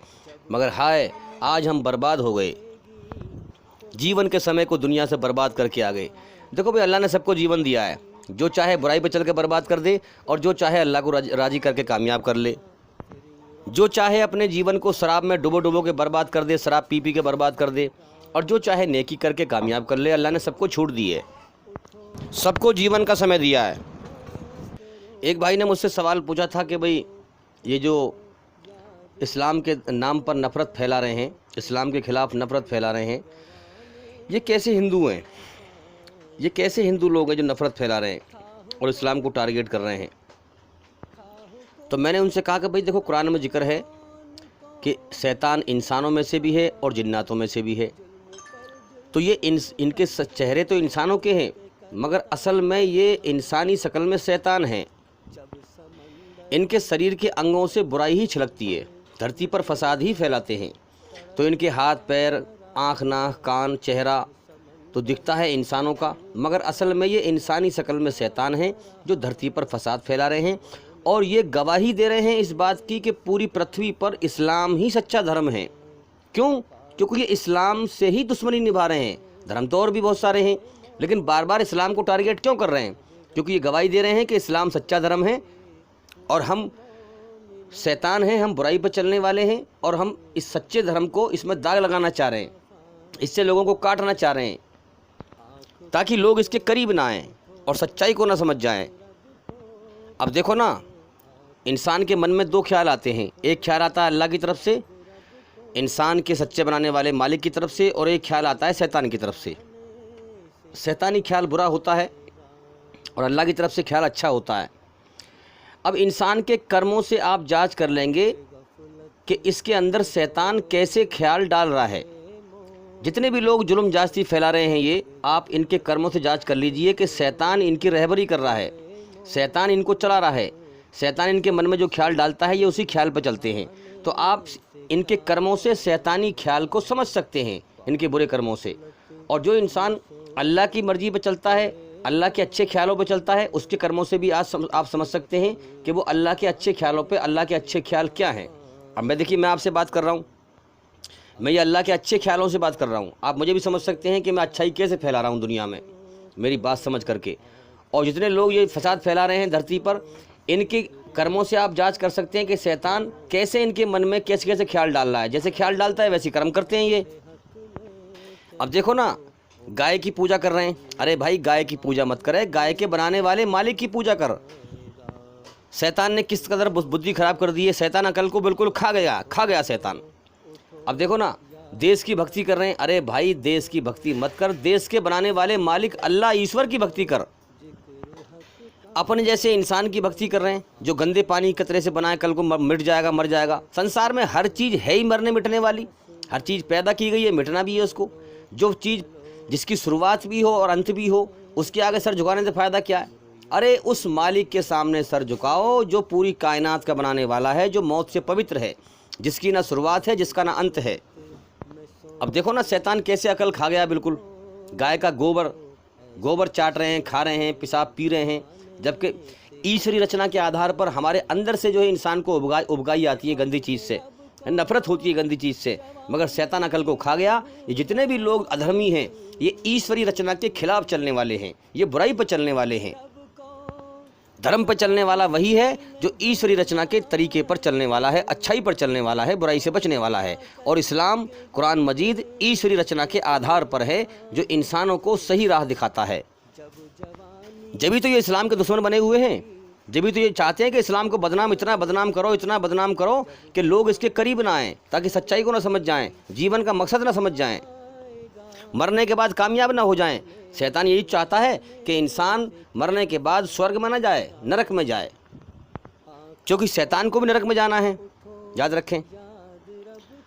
मगर हाय, आज हम बर्बाद हो गए, जीवन के समय को दुनिया से बर्बाद करके आ गए। देखो भाई, अल्लाह ने सबको जीवन दिया है, जो चाहे बुराई पे चल के बर्बाद कर दे और जो चाहे अल्लाह को राज़ी करके कामयाब कर ले। जो चाहे अपने जीवन को शराब में डुबो के बर्बाद कर दे, शराब पी के बर्बाद कर दे, और जो चाहे नेकी करके कामयाब कर ले। अल्लाह ने सबको छूट दी है, सबको जीवन का समय दिया है। एक भाई ने मुझसे सवाल पूछा था कि भाई ये जो इस्लाम के नाम पर नफ़रत फैला रहे हैं, इस्लाम के ख़िलाफ़ नफ़रत फैला रहे हैं, ये कैसे हिंदू हैं, ये कैसे हिंदू लोग हैं जो नफ़रत फैला रहे हैं और इस्लाम को टारगेट कर रहे हैं। तो मैंने उनसे कहा कि भाई देखो, कुरान में जिक्र है कि शैतान इंसानों में से भी है और जिन्नातों में से भी है। तो ये इनके चेहरे तो इंसानों के हैं, मगर असल में ये इंसानी शक्ल में शैतान हैं। इनके शरीर के अंगों से बुराई ही छलकती है, धरती पर फसाद ही फैलाते हैं। तो इनके हाथ पैर, आँख, नाक, कान, चेहरा तो दिखता है इंसानों का, मगर असल में ये इंसानी शक्ल में शैतान हैं जो धरती पर फसाद फैला रहे हैं। और ये गवाही दे रहे हैं इस बात की कि पूरी पृथ्वी पर इस्लाम ही सच्चा धर्म है। क्यों? क्योंकि ये इस्लाम से ही दुश्मनी निभा रहे हैं। धर्म तो और भी बहुत सारे हैं, लेकिन बार बार इस्लाम को टारगेट क्यों कर रहे हैं? क्योंकि ये गवाही दे रहे हैं कि इस्लाम सच्चा धर्म है और हम शैतान हैं, हम बुराई पर चलने वाले हैं, और हम इस सच्चे धर्म को इसमें दाग लगाना चाह रहे हैं, इससे लोगों को काटना चाह रहे हैं, ताकि लोग इसके करीब ना आएँ और सच्चाई को ना समझ जाएं। अब देखो ना, इंसान के मन में दो ख्याल आते हैं। एक ख्याल आता है अल्लाह की तरफ से, इंसान के सच्चे बनाने वाले मालिक की तरफ से, और एक ख्याल आता है शैतान की तरफ से। शैतानी ख्याल बुरा होता है और अल्लाह की तरफ से ख्याल अच्छा होता है। अब इंसान के कर्मों से आप जांच कर लेंगे कि इसके अंदर शैतान कैसे ख्याल डाल रहा है। जितने भी लोग जुल्म जास्ती फैला रहे हैं, ये आप इनके कर्मों से जांच कर लीजिए कि शैतान इनकी रहबरी कर रहा है, शैतान इनको चला रहा है। शैतान इनके मन में जो ख्याल डालता है, ये उसी ख्याल पर चलते हैं। तो आप इनके कर्मों से शैतानी ख्याल को समझ सकते हैं, इनके बुरे कर्मों से। और जो इंसान अल्लाह की मर्जी पर चलता है, अल्लाह के अच्छे ख्यालों पर चलता है, उसके कर्मों से भी आज आप समझ सकते हैं कि वो अल्लाह के अच्छे ख्यालों पर, अल्लाह के अच्छे ख्याल क्या हैं। अब मैं आपसे बात कर रहा हूँ, मैं ये अल्लाह के अच्छे ख्यालों से बात कर रहा हूँ। आप मुझे भी समझ सकते हैं कि मैं अच्छाई कैसे फैला रहा हूँ दुनिया में, मेरी बात समझ करके। और जितने लोग ये फसाद फैला रहे हैं धरती पर, इनके कर्मों से आप जांच कर सकते हैं कि शैतान कैसे इनके मन में कैसे कैसे ख्याल डाल रहा है। जैसे ख्याल डालता है वैसे कर्म करते हैं ये। अब देखो ना, गाय की पूजा कर रहे हैं। अरे भाई, गाय की पूजा मत करे, गाय के बनाने वाले मालिक की पूजा कर। शैतान ने किस कदर बुद्धि खराब कर दी है। शैतान अकल को बिल्कुल खा गया शैतान। अब देखो ना, देश की भक्ति कर रहे हैं। अरे भाई, देश की भक्ति मत कर, देश के बनाने वाले मालिक अल्लाह ईश्वर की भक्ति कर। अपने जैसे इंसान की भक्ति कर रहे हैं जो गंदे पानी कतरे से बनाए, कल को मिट जाएगा, मर जाएगा। संसार में हर चीज़ है ही मरने मिटने वाली, हर चीज़ पैदा की गई है, मिटना भी है उसको। जो चीज़ जिसकी शुरुआत भी हो और अंत भी हो, उसके आगे सर झुकाने से फ़ायदा क्या है। अरे उस मालिक के सामने सर झुकाओ जो पूरी कायनात का बनाने वाला है, जो मौत से पवित्र है, जिसकी ना शुरुआत है, जिसका ना अंत है। अब देखो ना, शैतान कैसे अकल खा गया बिल्कुल। गाय का गोबर चाट रहे हैं, खा रहे हैं, पेशाब पी रहे हैं, जबकि ईश्वरी रचना के आधार पर हमारे अंदर से जो है इंसान को उबगाई आती है गंदी चीज़ से, नफरत होती है गंदी चीज़ से। मगर शैतान अकल को खा गया। ये जितने भी लोग अधर्मी हैं, ये ईश्वरी रचना के खिलाफ चलने वाले हैं, ये बुराई पर चलने वाले हैं। धर्म पर चलने वाला वही है जो ईश्वरी रचना के तरीके पर चलने वाला है, अच्छाई पर चलने वाला है, बुराई से बचने वाला है। और इस्लाम, कुरान मजीद ईश्वरी रचना के आधार पर है, जो इंसानों को सही राह दिखाता है। जब भी तो ये इस्लाम के दुश्मन बने हुए हैं, जब भी तो ये चाहते हैं कि इस्लाम को इतना बदनाम करो कि लोग इसके करीब ना आएँ, ताकि सच्चाई को ना समझ जाएं, जीवन का मकसद ना समझ जाएं, मरने के बाद कामयाब ना हो जाएं। शैतान यही चाहता है कि इंसान मरने के बाद स्वर्ग में ना जाए, नरक में जाए, क्योंकि शैतान को भी नरक में जाना है, याद रखें।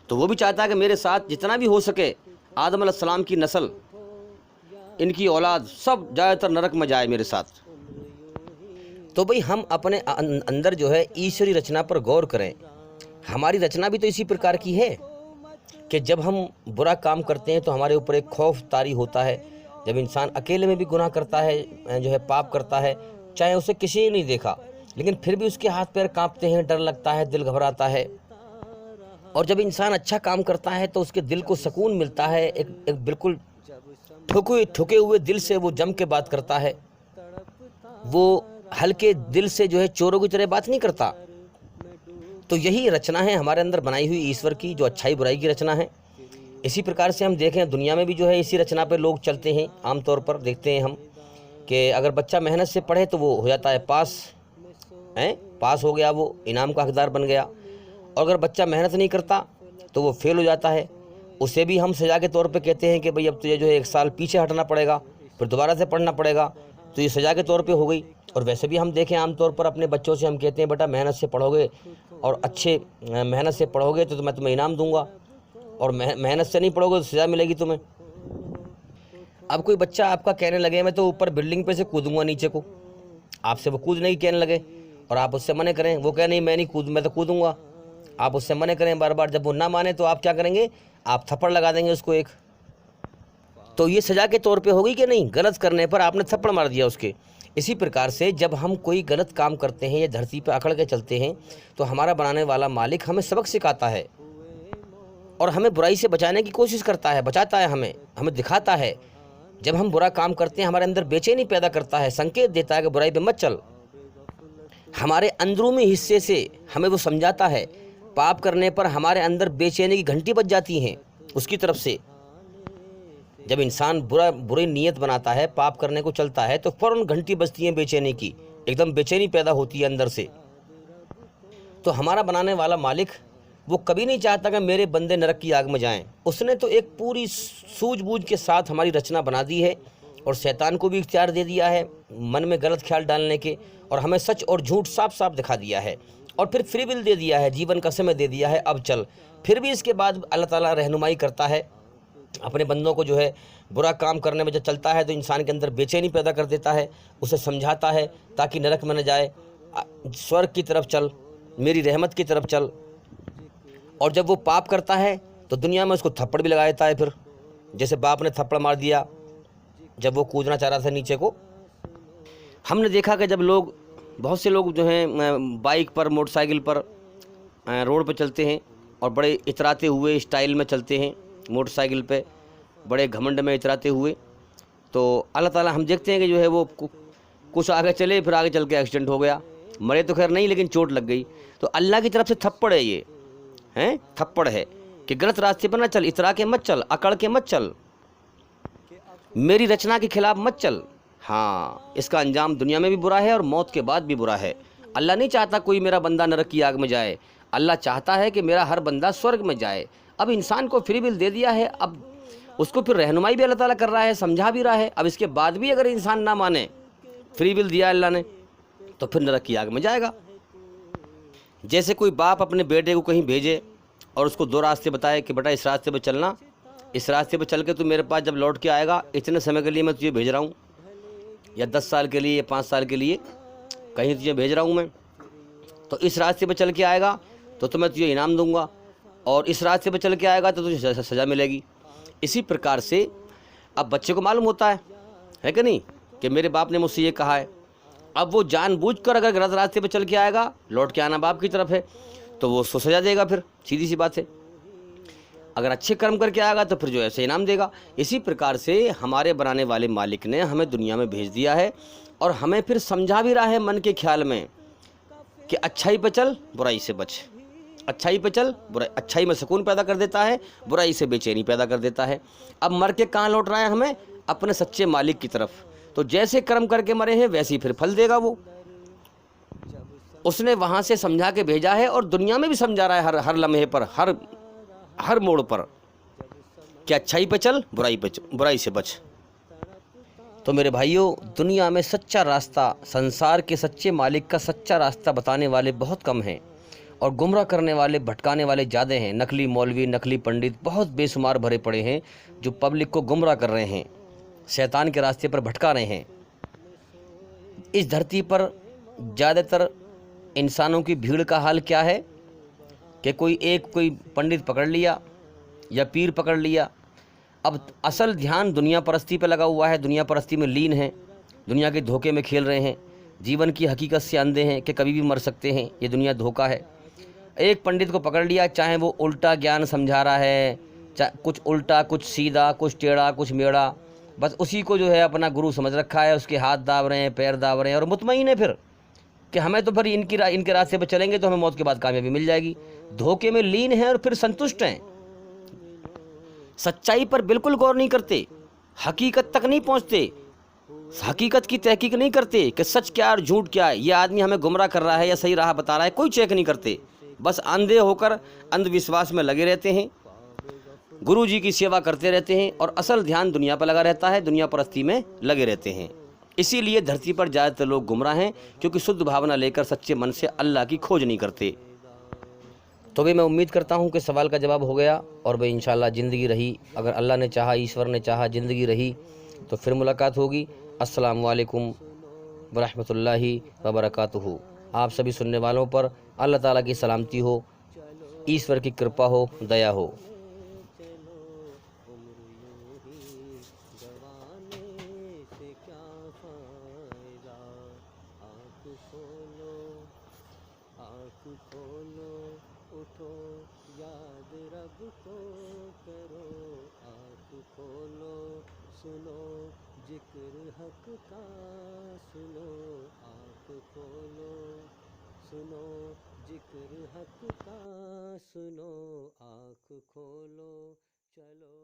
तो वो भी चाहता है कि मेरे साथ जितना भी हो सके आदम अलैहिस्सलाम की नस्ल, इनकी औलाद सब ज़्यादातर नरक में जाए मेरे साथ। तो भाई हम अपने अंदर जो है ईश्वरी रचना पर गौर करें। हमारी रचना भी तो इसी प्रकार की है कि जब हम बुरा काम करते हैं तो हमारे ऊपर एक खौफ तारी होता है। जब इंसान अकेले में भी गुनाह करता है, जो है पाप करता है, चाहे उसे किसी ने नहीं देखा, लेकिन फिर भी उसके हाथ पैर कांपते हैं, डर लगता है, दिल घबराता है। और जब इंसान अच्छा काम करता है तो उसके दिल को सुकून मिलता है। एक बिल्कुल ठुके हुए दिल से वो जम के बात करता है, वो हल्के दिल से जो है चोरों की तरह बात नहीं करता। तो यही रचना है हमारे अंदर बनाई हुई ईश्वर की, जो अच्छाई बुराई की रचना है। इसी प्रकार से हम देखें दुनिया में भी जो है इसी रचना पे लोग चलते हैं। आमतौर पर देखते हैं हम कि अगर बच्चा मेहनत से पढ़े तो वो हो जाता है पास हो गया, वो इनाम का हकदार बन गया। और अगर बच्चा मेहनत नहीं करता तो वो फेल हो जाता है। उसे भी हम सजा के तौर पे कहते हैं कि भाई अब तुझे जो है 1 साल पीछे हटना पड़ेगा, फिर दोबारा से पढ़ना पड़ेगा। तो ये सजा के तौर पे हो गई। और वैसे भी हम देखें आमतौर पर अपने बच्चों से हम कहते हैं बेटा मेहनत से पढ़ोगे और अच्छे मेहनत से पढ़ोगे तो मैं तुम्हें इनाम दूंगा, और मेहनत से नहीं पढ़ोगे तो सज़ा मिलेगी तुम्हें। अब कोई बच्चा आपका कहने लगे मैं तो ऊपर बिल्डिंग पे से कूदूंगा नीचे को, आपसे वो कूदने की कहने लगे और आप उससे मने करें, वो कहे नहीं मैं नहीं मैं तो कूदूंगा। आप उससे मने करें बार बार, जब वो ना माने तो आप क्या करेंगे, आप थप्पड़ लगा देंगे उसको एक। तो ये सज़ा के तौर पे होगी कि नहीं, गलत करने पर आपने थप्पड़ मार दिया उसके। इसी प्रकार से जब हम कोई गलत काम करते हैं या धरती पर अकड़ के चलते हैं तो हमारा बनाने वाला मालिक हमें सबक सिखाता है और हमें बुराई से बचाने की कोशिश करता है, बचाता है, हमें दिखाता है। जब हम बुरा काम करते हैं हमारे अंदर बेचैनी पैदा करता है, संकेत देता है कि बुराई पे मत चल। हमारे अंदरूनी हिस्से से हमें वो समझाता है। पाप करने पर हमारे अंदर बेचैनी की घंटी बज जाती हैं उसकी तरफ से। जब इंसान बुरी नीयत बनाता है, पाप करने को चलता है, तो फ़ौरन घंटी बजती है बेचैनी की, एकदम बेचैनी पैदा होती है अंदर से। तो हमारा बनाने वाला मालिक वो कभी नहीं चाहता कि मेरे बंदे नरक की आग में जाएं। उसने तो एक पूरी सूझबूझ के साथ हमारी रचना बना दी है और शैतान को भी इख्तियार दे दिया है मन में गलत ख्याल डालने के, और हमें सच और झूठ साफ साफ दिखा दिया है। और फिर फ्री विल दे दिया है, जीवन का समय दे दिया है, अब चल। फिर भी इसके बाद अल्लाह ताला रहनुमाई करता है अपने बंदों को, जो है बुरा काम करने में जब चलता है तो इंसान के अंदर बेचैनी पैदा कर देता है, उसे समझाता है ताकि नरक में न जाए, स्वर्ग की तरफ चल, मेरी रहमत की तरफ चल। और जब वो पाप करता है तो दुनिया में उसको थप्पड़ भी लगा देता है। फिर जैसे बाप ने थप्पड़ मार दिया जब वो कूदना चाह रहा था नीचे को। हमने देखा कि जब बहुत से लोग जो हैं बाइक पर, मोटरसाइकिल पर रोड पर चलते हैं और बड़े इतराते हुए स्टाइल में चलते हैं मोटरसाइकिल पे, बड़े घमंड में इतराते हुए, तो अल्लाह ताला हम देखते हैं कि जो है वो कुछ आगे चले, फिर आगे चल के एक्सीडेंट हो गया। मरे तो खैर नहीं, लेकिन चोट लग गई। तो अल्लाह की तरफ से थप्पड़ है, ये हैं थप्पड़ है कि गलत रास्ते पर ना चल, इतरा के मत चल, अकड़ के मत चल, मेरी रचना के खिलाफ मत चल। हाँ, इसका अंजाम दुनिया में भी बुरा है और मौत के बाद भी बुरा है। अल्लाह नहीं चाहता कोई मेरा बंदा नरक की आग में जाए, अल्लाह चाहता है कि मेरा हर बंदा स्वर्ग में जाए। अब इंसान को फ्री विल दे दिया है, अब उसको फिर रहनुमाई भी अल्लाह ताला कर रहा है, समझा भी रहा है। अब इसके बाद भी अगर इंसान ना माने, फ्री विल दिया अल्लाह ने, तो फिर नरक की आग में जाएगा। जैसे कोई बाप अपने बेटे को कहीं भेजे और उसको दो रास्ते बताए कि बेटा इस रास्ते पर चलना, इस रास्ते पर चल के तू मेरे पास जब लौट के आएगा, इतने समय के लिए मैं तुझे भेज रहा हूँ, या 10 साल के लिए या 5 साल के लिए कहीं तुझे भेज रहा हूँ मैं, तो इस रास्ते पर चल के आएगा तो मैं तुझे इनाम दूंगा, और इस रास्ते पर चल के आएगा तो तुझे सज़ा मिलेगी। इसी प्रकार से अब बच्चे को मालूम होता है कि नहीं, कि मेरे बाप ने मुझसे ये कहा है। अब वो जानबूझकर अगर गलत रास्ते पर चल के आएगा, लौट के आना बाप की तरफ है, तो वो उसको सज़ा देगा। फिर सीधी सी बात है, अगर अच्छे कर्म करके आएगा तो फिर जो ऐसे इनाम देगा। इसी प्रकार से हमारे बनाने वाले मालिक ने हमें दुनिया में भेज दिया है, और हमें फिर समझा भी रहा है मन के ख्याल में कि अच्छाई पे चल, बुराई से बच। अच्छाई पे चल, बुराई, अच्छाई में सुकून पैदा कर देता है, बुराई से बेचैनी पैदा कर देता है। अब मर के कहाँ लौट रहा है हमें? अपने सच्चे मालिक की तरफ। तो जैसे कर्म करके मरे हैं वैसे ही फिर फल देगा वो। उसने वहाँ से समझा के भेजा है, और दुनिया में भी समझा रहा है हर लम्हे पर, हर मोड़ पर, कि अच्छाई पे चल, बुराई से बच। तो मेरे भाइयों, दुनिया में सच्चा रास्ता, संसार के सच्चे मालिक का सच्चा रास्ता बताने वाले बहुत कम हैं, और गुमराह करने वाले, भटकाने वाले ज़्यादा हैं। नकली मौलवी, नकली पंडित बहुत बेशुमार भरे पड़े हैं, जो पब्लिक को गुमराह कर रहे हैं, शैतान के रास्ते पर भटका रहे हैं। इस धरती पर ज़्यादातर इंसानों की भीड़ का हाल क्या है कि कोई पंडित पकड़ लिया या पीर पकड़ लिया। अब असल ध्यान दुनिया परस्ती पे लगा हुआ है, दुनिया परस्ती में लीन है, दुनिया के धोखे में खेल रहे हैं, जीवन की हकीकत से अंधे हैं कि कभी भी मर सकते हैं, ये दुनिया धोखा है। एक पंडित को पकड़ लिया, चाहे वो उल्टा ज्ञान समझा रहा है, चाहे कुछ उल्टा, कुछ सीधा, कुछ टेढ़ा, कुछ मेढ़ा, बस उसी को जो है अपना गुरु समझ रखा है, उसके हाथ दाब रहे हैं, पैर दाब रहे हैं, और मुतमईन है फिर कि हमें तो फिर इनके रास्ते पर चलेंगे तो हमें मौत के बाद कामयाबी मिल जाएगी। धोखे में लीन है और फिर संतुष्ट हैं, सच्चाई पर बिल्कुल गौर नहीं करते, हकीकत तक नहीं पहुंचते, हकीकत की तहकीक नहीं करते कि सच क्या और झूठ क्या है, ये आदमी हमें गुमराह कर रहा है या सही राह बता रहा है, कोई चेक नहीं करते। बस अंधे होकर अंधविश्वास में लगे रहते हैं, गुरु जी की सेवा करते रहते हैं, और असल ध्यान दुनिया पर लगा रहता है, दुनिया परस्ती में लगे रहते हैं। इसीलिए धरती पर ज़्यादातर लोग गुमराह हैं, क्योंकि शुद्ध भावना लेकर सच्चे मन से अल्लाह की खोज नहीं करते। तो भी मैं उम्मीद करता हूँ कि सवाल का जवाब हो गया, और भाई इंशाल्लाह ज़िंदगी रही, अगर अल्लाह ने चाहा, ईश्वर ने चाहा, ज़िंदगी रही तो फिर मुलाकात होगी। अस्सलाम वालेकुम वरहमतुल्लाहि वबरकातुहू। आप सभी सुनने वालों पर अल्लाह ताला की सलामती हो, ईश्वर की कृपा हो, दया हो। आँख खोलो, उठो, याद रब को करो। आँख खोलो, सुनो जिक्र हक का, सुनो। आँख खोलो, सुनो जिक्र हक का, सुनो। आँख खोलो, चलो।